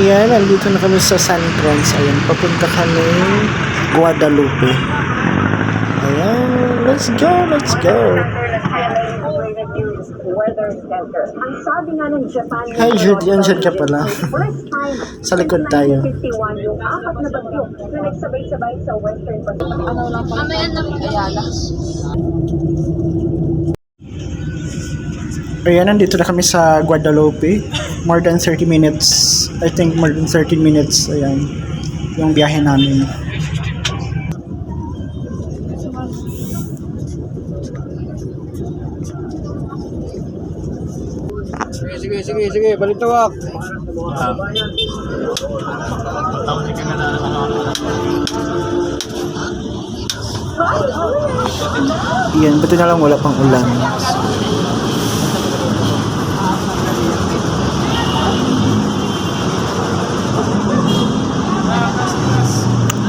Ayan, nandito na kami sa San Francisco. Ayan, papunta kami Guadalupe. Ayan, let's go, let's go. Hi Jude, yan dyan ka pala. Sa likod tayo. Ayan, nandito na kami sa Guadalupe. More than 30 minutes. I think more than 13 minutes. Ayan, yung biyahe namin. Sige, balitawak. Ayan, buti na lang wala pang ulan.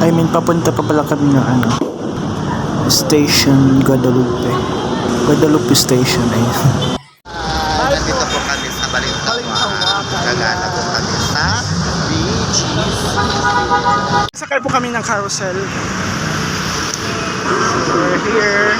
I mean, papunta pa pala kami ng Station Guadalupe. Guadalupe Station, ayun. Nandito po kami sa Balintawak. Gagana po kami sa beach. Sakay po kami ng carousel. We're here.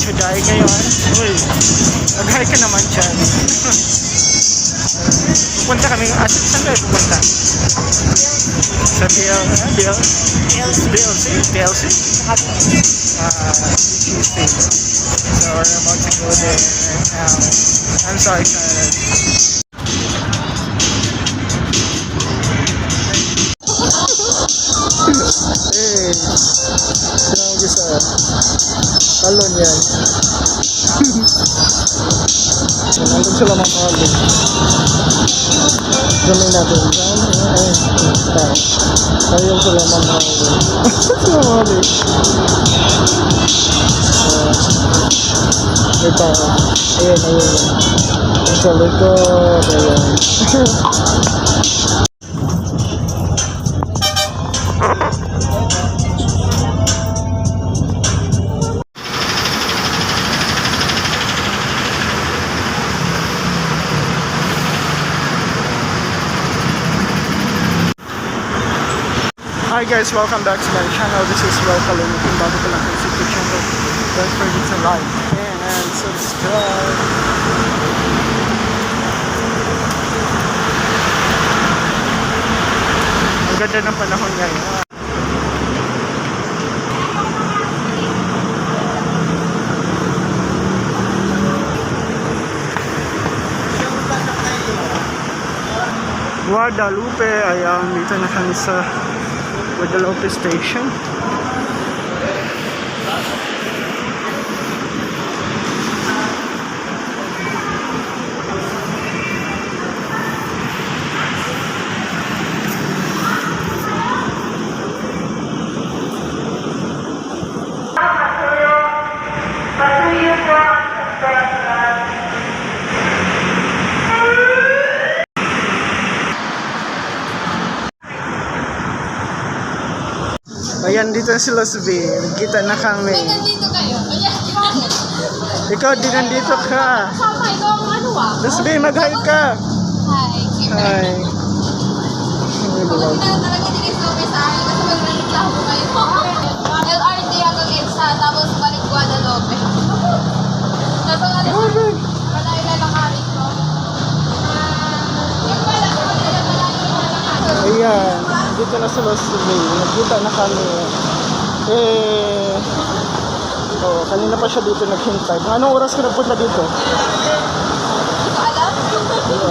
Chuday ngayon. Uy, nag-hi ka naman dyan. Pupunta kami. Saan kayo pupunta? Sa DLC? So we're about to go there right now. I'm so excited. Hey, grabe sa talon yan. Nandun sila mga kalon. Gamay natin. Ayaw sila mga kalon. Sila mga kalon. May tao. Ayun. Sa likod. Ayun. Hi guys, welcome back to my channel. This is Ro Kalun. Kung bago pa lang kayo sa YouTube channel, don't forget to like and subscribe. Ang ganda ng panahon ngayon. Guadalupe, ayan, dito na kami sa Guadalupe Station. Ayan, dito na si Losby. Nagkita na kami. Nandito kayo. Ikaw din nandito ka. Kasama ikaw ang ano Losby, mag-hi ka. Hi. Hi. Pumunta talaga din sa may sa akin kasi magreklamo kayo. LRT hanggang EDSA tapos balik Guadalupe. Tapos ano malayo na lakarin ko. Yung pala, Ayan, dito na sa Losby. Nagkita na kami. Kanina pa siya dito naghintay. Anong oras ka nagpunta dito?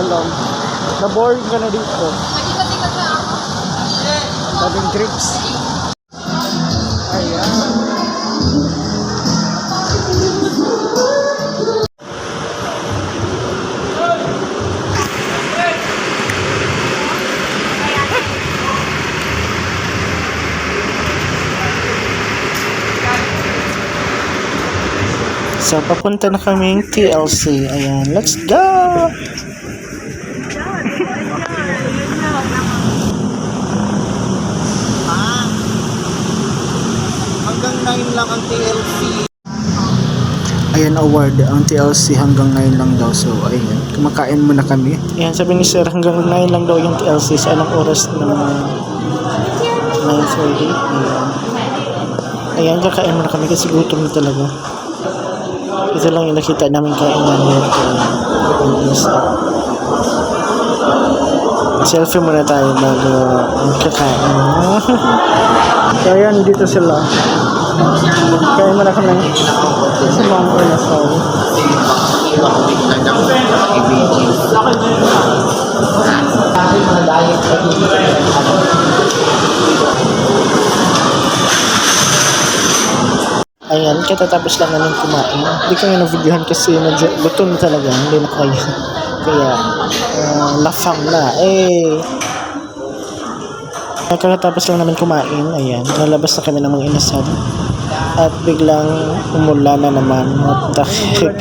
lang. Na-boring ka na dito. Nag-ikot-ikot na ako. Daming trips. Ayan. So, papunta na kaming TLC. Ayan, let's go! Hanggang 9 lang ang TLC. Ayan, award ang TLC hanggang 9 lang daw. So, ayan, kumakain muna kami. Ayan, sabi ni sir, hanggang 9 lang daw yung TLC. Sa anong oras na 9:30. Ayan. Ayan, kakain muna kami kasi gutom na talaga. Ito lang yung nakita namin kain namin. Selfie muna tayo bago kakain. So, ayan, dito sila. Kaya muna kami sa mga inasal. Ayan, katatapos lang namin kumain. Hindi ko nga na-videohan kasi gutom na talaga. Hindi na kaya. Kaya, lafang na. Kakatapos lang namin kumain, ayan, nalabas na kami ng mga inasal at biglang umula na naman. What the heck?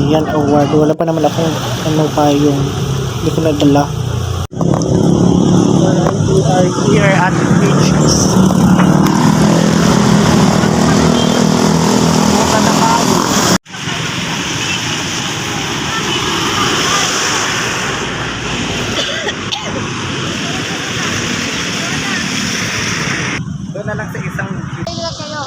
Ayan, award. Wala pa naman akong payong. Hindi ko nadala. We are here at the beaches. Doon na lang sa isang Kailan kayo?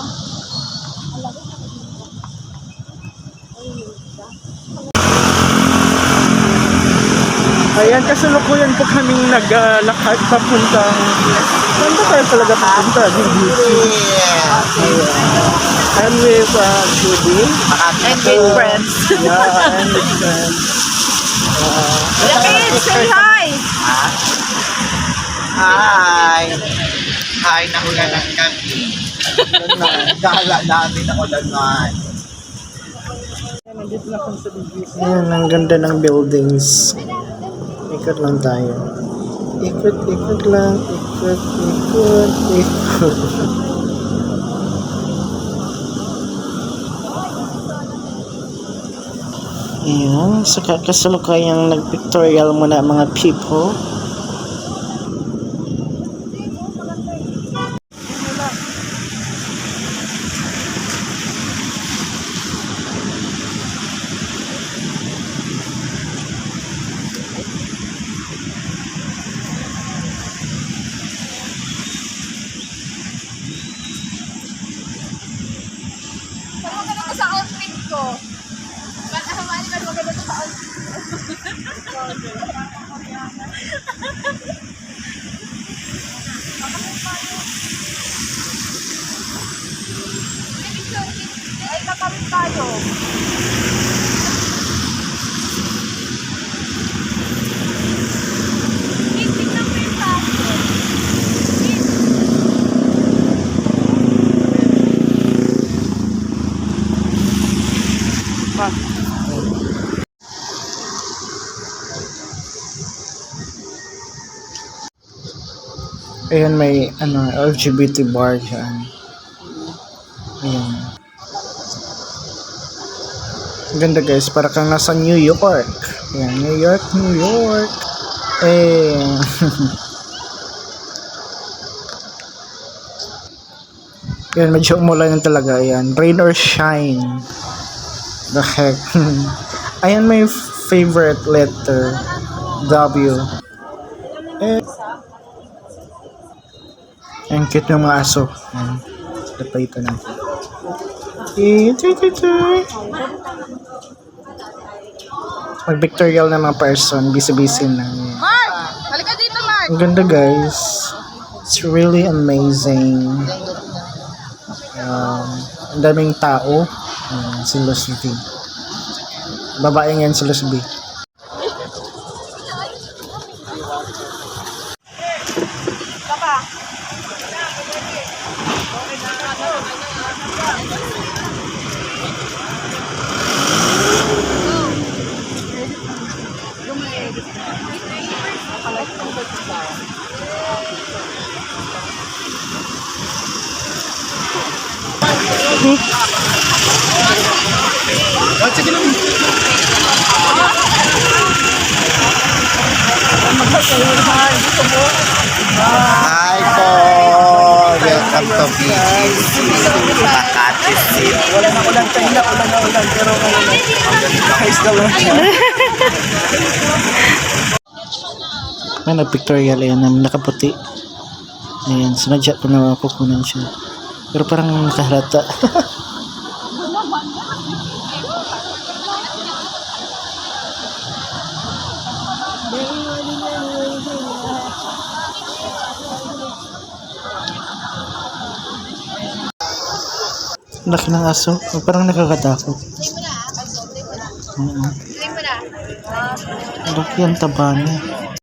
Ayan, kasalukuyan po kaming naglalakad papuntang... Saan ba tayo talaga papunta? I'm with Judy. and with friends. Yeah, and with friends. Say hi! Hi! Hi, naulanan kami. Gala namin ako naman. Ayan, ang ganda ng buildings. Ikot lang tayo. Ikot lang. Ikot. Ayan, sa kasalukayang nag-pictorial muna ang mga people. Parang maganda to sa outfit ko. Parang maganda to sa outfit ko. Ay, kakawin tayo. Tingnan mo yung tayo. Ayan, may LGBT bar dyan. Ayan. Ang ganda guys, para kang nasa New York. Ayan, New York. Ayan, medyo umulan lang talaga. Ayan, rain or shine. The heck. Ayan, may favorite letter. W. Ang cute ng mga aso. Ayan. Ito natin. Mag-pictorial na mga person. Busy-busy na. Ayan. Mark! Halika dito, Mark! Ang ganda guys. It's really amazing. Ang daming tao. Si Luz B. Babae ngayon si Luz B. Hi po! Welcome to BGC Makati City. Wala na ulan tayo na, pero ngayon ayos daw lang siya. May nag-pictorial, ayan, nakaputi. Ayan, sinadya ko na kukunan siya. Pero parang nakahalata. Laki ng aso, parang nakakatakot. Oo. Laki ang taba niya.